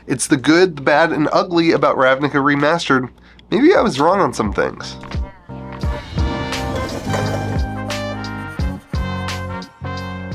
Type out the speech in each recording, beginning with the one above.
It's the good, the bad, and ugly about Ravnica Remastered. Maybe I was wrong on some things.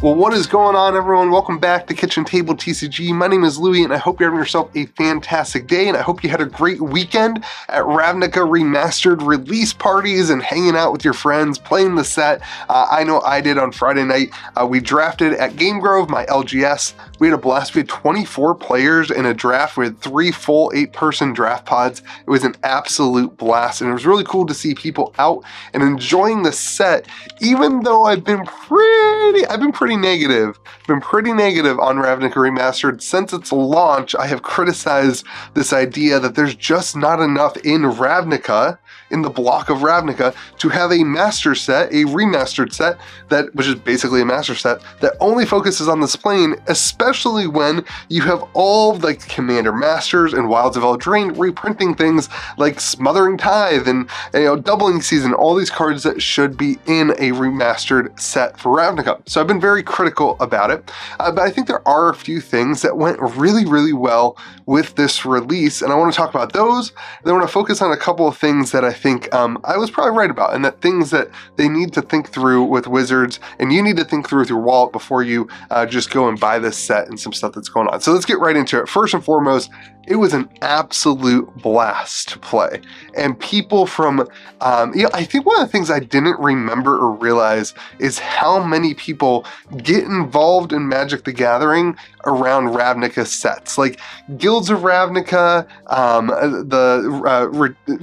Well, what is going on, everyone? Welcome back to Kitchen Table TCG. My name is Louie, and I hope you're having yourself a fantastic day, and I hope you had a great weekend at Ravnica Remastered release parties and hanging out with your friends, playing the set. I know I did on Friday night. We drafted at Game Grove, my LGS. We had a blast. We had 24 players in a draft. We had 3 full 8-person draft pods. It was an absolute blast, and it was really cool to see people out and enjoying the set, even though I've been pretty negative. I've been pretty negative on Ravnica Remastered. Since its launch, I have criticized this idea that there's just not enough in Ravnica, in the block of Ravnica, to have a master set, a remastered set, which is basically a master set, that only focuses on this plane, especially when you have all the Commander Masters and Wilds of Eldraine reprinting things like Smothering Tithe and Doubling Season, all these cards that should be in a remastered set for Ravnica. So I've been very critical about it, but I think there are a few things that went really well with this release, and I want to talk about those. Then I want to focus on a couple of things that I think I was probably right about, and that things that they need to think through with Wizards, and you need to think through with your wallet before you just go and buy this set and some stuff that's going on. So let's get right into it. First and foremost, it was an absolute blast to play. And people from, I think one of the things I didn't remember or realize is how many people get involved in Magic the Gathering around Ravnica sets. Like Guilds of Ravnica,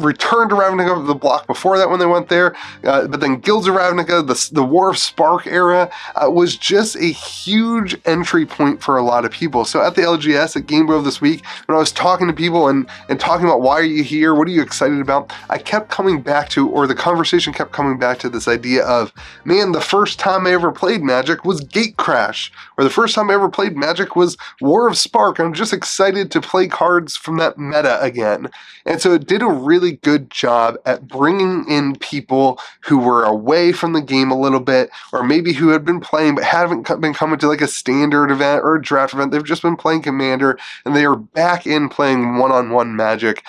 Return to Ravnica, the block before that when they went there, but then Guilds of Ravnica, the War of Spark era, was just a huge entry point for a lot of people. So at the LGS at Game Grove this week, when I was talking to people and talking about why are you here, what are you excited about, I kept coming back to, or the conversation kept coming back to this idea of, man, the first time I ever played Magic was Gatecrash, or the first time I ever played Magic was War of Spark. I'm just excited to play cards from that meta again. And so it did a really good job at bringing in people who were away from the game a little bit, or maybe who had been playing but haven't been coming to like a standard event or a draft event. They've just been playing Commander, and they are back in playing one-on-one Magic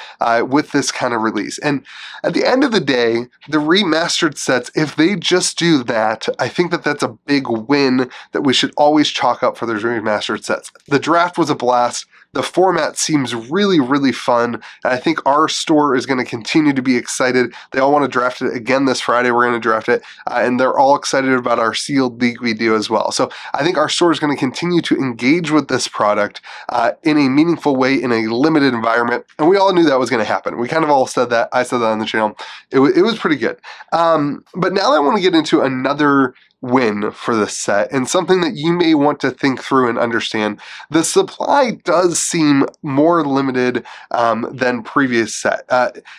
with this kind of release. And at the end of the day, the remastered sets, if they just do that, I think that that's a big win that we should always chalk up for those remastered sets. The draft was a blast. The format seems really fun, and I think our store is going to continue to be excited. They all want to draft it again this Friday. We're going to draft it, and they're all excited about our sealed league we do as well. So I think our store is going to continue to engage with this product in a meaningful way in a limited environment, and we all knew that was going to happen. We kind of all said that. I said that on the channel. It was pretty good. But now I want to get into another win for this set, and something that you may want to think through and understand. The supply does seem more limited than previous set,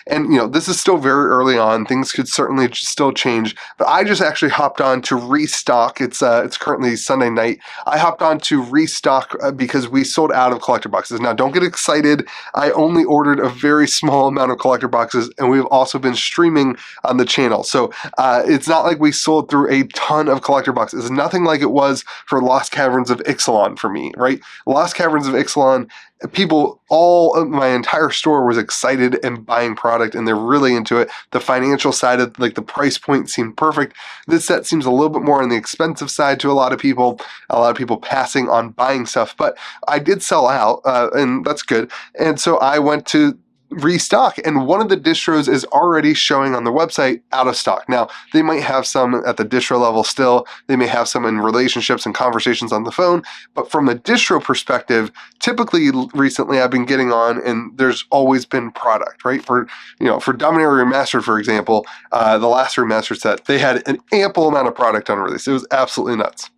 and this is still very early on. Things could certainly still change, but I just actually hopped on to restock. It's currently Sunday night. I hopped on to restock because we sold out of collector boxes. Now don't get excited, I only ordered a very small amount of collector boxes, and we've also been streaming on the channel, so it's not like we sold through a ton of collector boxes. It's nothing like it was for Lost Caverns of Ixalan for me, right? Lost Caverns of Ixalan, people, my entire store was excited and buying product, and they're really into it. The financial side of the price point seemed perfect. This set seems a little bit more on the expensive side to a lot of people passing on buying stuff, but I did sell out, and that's good. And so I went to restock, and one of the distros is already showing on the website out of stock. Now, they might have some at the distro level still, they may have some in relationships and conversations on the phone, but from a distro perspective, typically recently I've been getting on, and there's always been product, right? For Dominaria Remastered, for example, the last remastered set, they had an ample amount of product on release. It was absolutely nuts.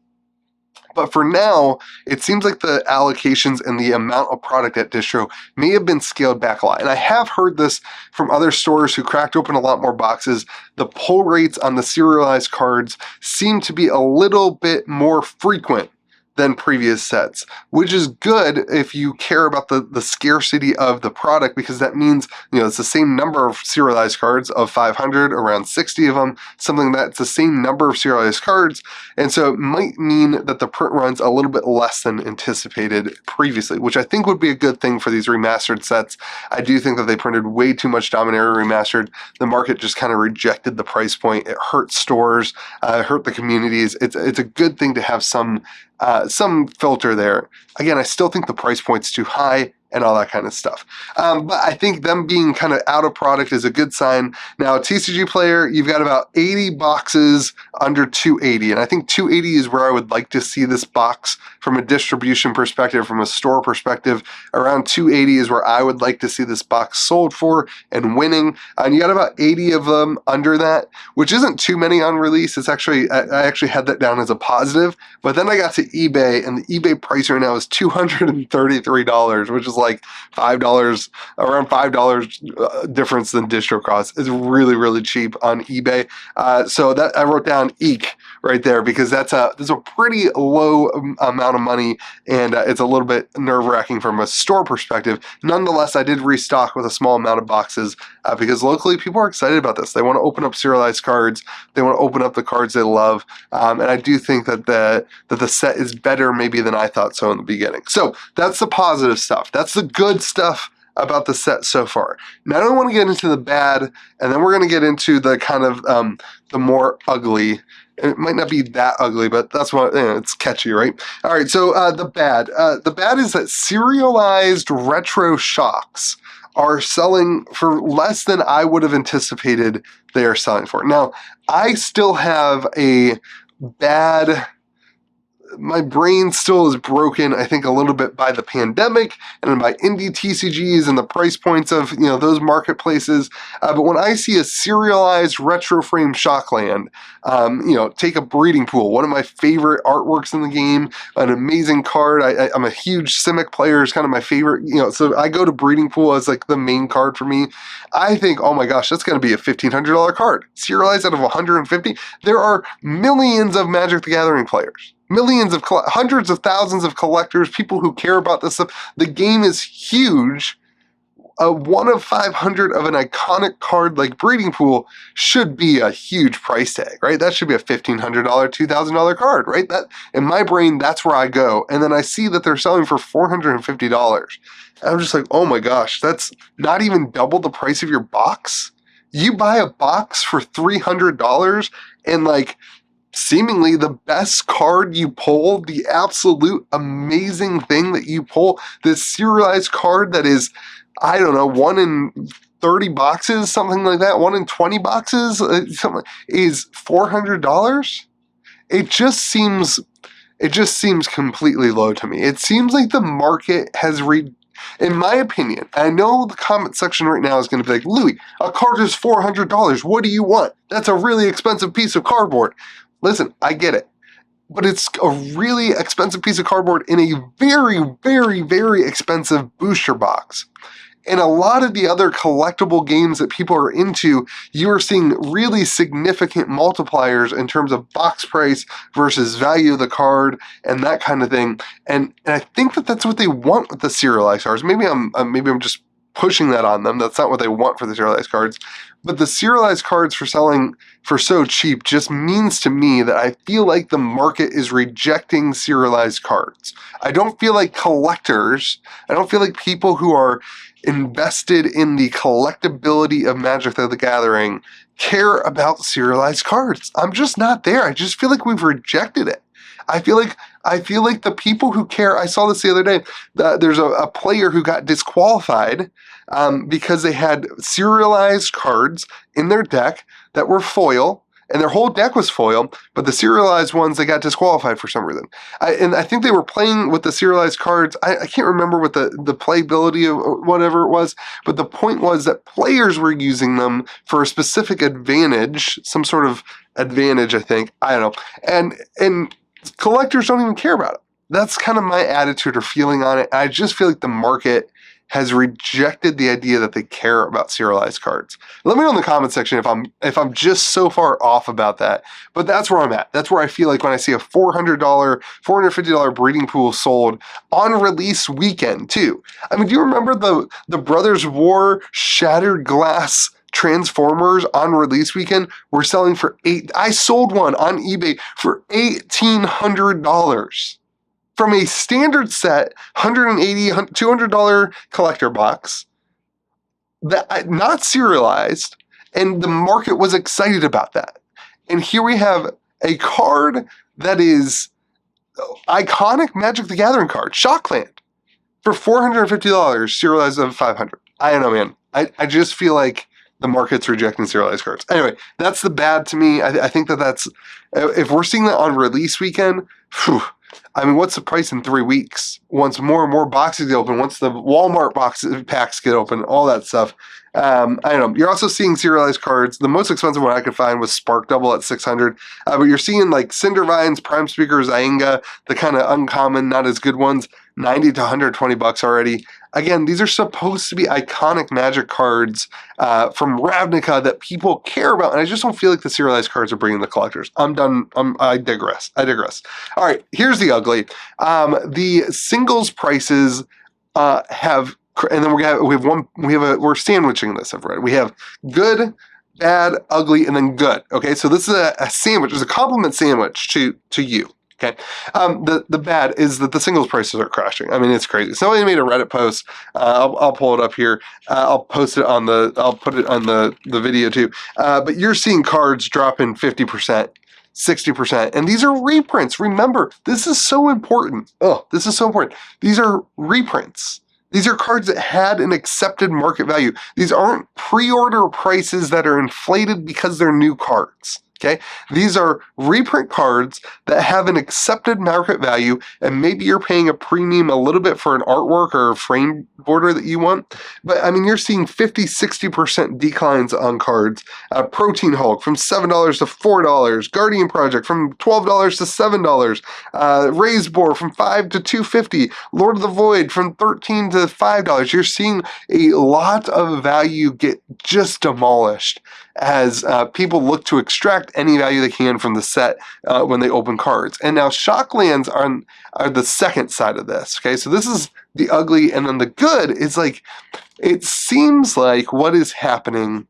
But for now, it seems like the allocations and the amount of product at distro may have been scaled back a lot. And I have heard this from other stores who cracked open a lot more boxes. The pull rates on the serialized cards seem to be a little bit more frequent than previous sets, which is good if you care about the scarcity of the product, because that means, it's the same number of serialized cards of 500, around 60 of them, something that's the same number of serialized cards, and so it might mean that the print run's a little bit less than anticipated previously, which I think would be a good thing for these remastered sets. I do think that they printed way too much Dominaria Remastered. The market just kind of rejected the price point. It hurt stores, hurt the communities. It's a good thing to have some filter there. Again, I still think the price point's too high and all that kind of stuff. But I think them being kind of out of product is a good sign. Now, TCG Player, you've got about 80 boxes under 280, and I think 280 is where I would like to see this box from a distribution perspective, from a store perspective. Around 280 is where I would like to see this box sold for and winning. And you got about 80 of them under that, which isn't too many on release. It's actually, I actually had that down as a positive, but then I got to eBay, and the eBay price right now is $233, which is like $5, around $5 difference than distro cost. It's really, really cheap on eBay. So that I wrote down eek right there, because that's a pretty low amount of money, and it's a little bit nerve-wracking from a store perspective. Nonetheless, I did restock with a small amount of boxes because locally people are excited about this. They want to open up serialized cards. They want to open up the cards they love, and I do think that the set is better maybe than I thought so in the beginning. So that's the positive stuff. That's the good stuff about the set so far. Now I want to get into the bad, and then we're going to get into the kind of the more ugly. It might not be that ugly, but that's what, it's catchy, right? All right, so the bad. The bad is that serialized retro shocks are selling for less than I would have anticipated they are selling for. Now, I still have a bad... My brain still is broken, I think, a little bit by the pandemic and by indie TCGs and the price points of, those marketplaces. But when I see a serialized retro frame Shockland, take a Breeding Pool, one of my favorite artworks in the game, an amazing card. I'm a huge Simic player, is kind of my favorite, so I go to Breeding Pool as like the main card for me. I think, oh my gosh, that's going to be a $1,500 card. Serialized out of 150. There are millions of Magic the Gathering players. Millions of, hundreds of thousands of collectors, people who care about this stuff. The game is huge. A 1 of 500 of an iconic card like Breeding Pool should be a huge price tag, right? That should be a $1,500, $2,000 card, right? That, in my brain, that's where I go. And then I see that they're selling for $450. And I'm just like, oh my gosh, that's not even double the price of your box? You buy a box for $300 and like, seemingly the best card you pull, the absolute amazing thing that you pull, this serialized card that is, I don't know, 1 in 30 boxes, something like that, 1 in 20 boxes, something, is $400? It just seems completely low to me. It seems like the market has in my opinion, I know the comment section right now is going to be like, Louis, a card is $400. What do you want? That's a really expensive piece of cardboard. Listen, I get it, but it's a really expensive piece of cardboard in a very, very, very expensive booster box. In a lot of the other collectible games that people are into, you are seeing really significant multipliers in terms of box price versus value of the card and that kind of thing. And I think that that's what they want with the serialized cards. Maybe I'm just pushing that on them. That's not what they want for the serialized cards. But the serialized cards for selling for so cheap just means to me that I feel like the market is rejecting serialized cards. I don't feel like collectors, I don't feel like people who are invested in the collectability of Magic the Gathering care about serialized cards. I'm just not there. I just feel like we've rejected it. I feel like the people who care, I saw this the other day, there's a player who got disqualified because they had serialized cards in their deck that were foil, and their whole deck was foil, but the serialized ones, they got disqualified for some reason. I think they were playing with the serialized cards. I can't remember what the playability of whatever it was, but the point was that players were using them for a specific advantage, some sort of advantage, I think. I don't know. And collectors don't even care about it. That's kind of my attitude or feeling on it. I just feel like the market has rejected the idea that they care about serialized cards. Let me know in the comment section if I'm just so far off about that, but that's where I'm at. That's where I feel like when I see a $400, $450 breeding pool sold on release weekend too. I mean, do you remember the Brothers War Shattered Glass Transformers on release weekend were selling for I sold one on eBay for $1,800 from a standard set $180, $200 collector box that not serialized, and the market was excited about that. And here we have a card that is iconic Magic the Gathering card, Shockland, for $450, serialized of $500. I don't know, man. I just feel like the market's rejecting serialized cards. Anyway, that's the bad to me. I think that's, if we're seeing that on release weekend, whew, I mean, what's the price in 3 weeks? Once more and more boxes get open, once the Walmart packs get open, all that stuff. I don't know. You're also seeing serialized cards. The most expensive one I could find was Spark Double at $600. But you're seeing like Cindervines, Prime Speakers, Zainga, the kind of uncommon, not as good ones, $90 to $120 already. Again, these are supposed to be iconic Magic cards from Ravnica that people care about, and I just don't feel like the serialized cards are bringing the collectors. I'm done. I digress. All right, here's the ugly. The singles prices have, and then we're sandwiching this, everybody. We have good, bad, ugly, and then good. Okay, so this is a sandwich. It's a compliment sandwich to you. Okay, the bad is that the singles prices are crashing. I mean, it's crazy. Somebody made a Reddit post. I'll pull it up here. I'll post it on I'll put it on the video too. But you're seeing cards dropping 50%, 60%, and these are reprints. Remember, this is so important. Oh, this is so important. These are reprints. These are cards that had an accepted market value. These aren't pre-order prices that are inflated because they're new cards. Okay, these are reprint cards that have an accepted market value, and maybe you're paying a premium a little bit for an artwork or a frame border that you want. But I mean, you're seeing 50, 60% declines on cards. Protein Hulk from $7 to $4. Guardian Project from $12 to $7. Raised Boar from $5 to $2.50. Lord of the Void from $13 to $5. You're seeing a lot of value get just demolished as people look to extract any value they can from the set when they open cards. And now Shocklands are the second side of this, okay? So this is the ugly, and then the good is like, it seems like what is happening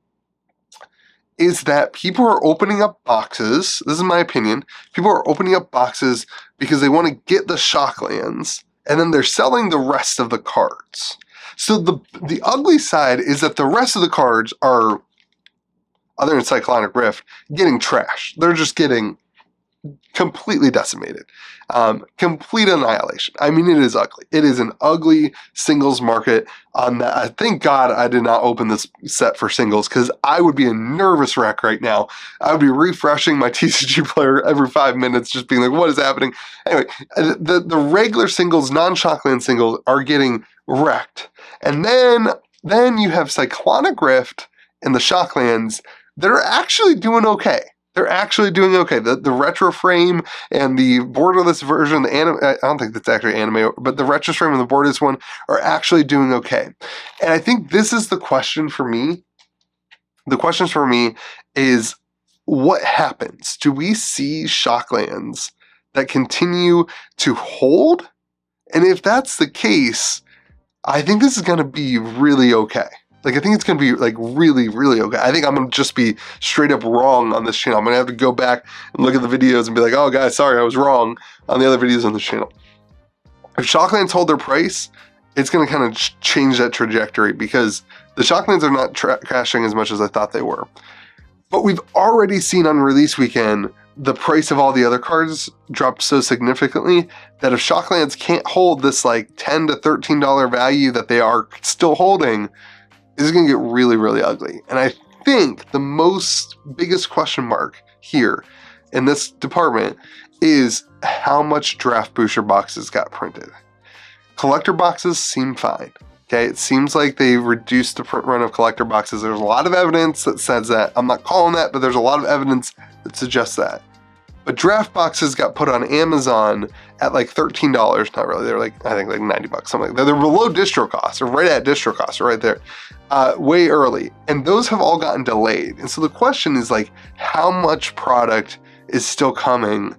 is that people are opening up boxes, this is my opinion, people are opening up boxes because they want to get the Shocklands, and then they're selling the rest of the cards. So the ugly side is that the rest of the cards are, other than Cyclonic Rift, getting trashed. They're just getting completely decimated. Complete annihilation. I mean, it is ugly. It is an ugly singles market on that. Thank God I did not open this set for singles, because I would be a nervous wreck right now. I would be refreshing my TCG player every 5 minutes, just being like, what is happening? Anyway, the regular singles, non-Shockland singles are getting wrecked. And then you have Cyclonic Rift and the Shocklands that are actually doing okay. They're actually doing okay. The retro frame and the borderless version, the anime, I don't think that's actually anime, but the retro frame and the borderless one are actually doing okay. And I think this is the question for me. The questions for me is, what happens? Do we see Shocklands that continue to hold? And if that's the case, I think this is going to be really okay. Like, I think it's going to be, like, really, really okay. I think I'm going to just be straight up wrong on this channel. I'm going to have to go back and look at the videos and be like, oh, guys, sorry, I was wrong on the other videos on this channel. If Shocklands hold their price, it's going to kind of change that trajectory, because the Shocklands are not crashing as much as I thought they were. But we've already seen on release weekend the price of all the other cards dropped so significantly that if Shocklands can't hold this, like, $10 to $13 value that they are still holding, this is going to get really, really ugly. And I think the biggest question mark here in this department is how much draft booster boxes got printed. Collector boxes seem fine. Okay, it seems like they reduced the print run of collector boxes. There's a lot of evidence that says that. I'm not calling that, but there's a lot of evidence that suggests that. But draft boxes got put on Amazon at like $13. Not really, they're like, I think like 90 bucks, something like that. They're below distro costs, or right at distro costs, right there, way early. And those have all gotten delayed. And so the question is like, how much product is still coming,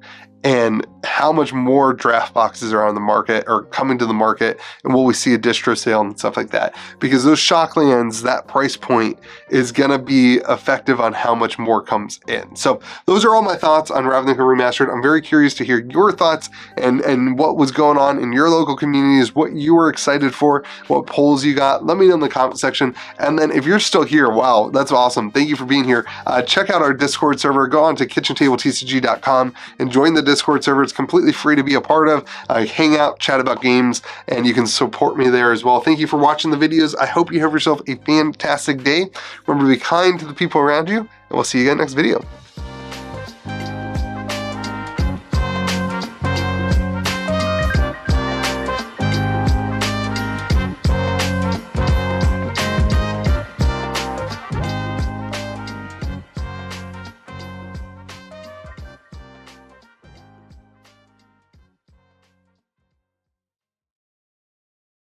and how much more draft boxes are on the market or coming to the market, and will we see a distro sale and stuff like that? Because those Shocklands, that price point is gonna be effective on how much more comes in. So those are all my thoughts on Ravnica Remastered. I'm very curious to hear your thoughts and what was going on in your local communities, what you were excited for, what polls you got. Let me know in the comment section. And then if you're still here, wow, that's awesome. Thank you for being here. Check out our Discord server. Go on to KitchenTableTCG.com and join the Discord server. It's completely free to be a part of. Hang out, chat about games, and you can support me there as well. Thank you for watching the videos. I hope you have yourself a fantastic day. Remember to be kind to the people around you, and we'll see you again next video.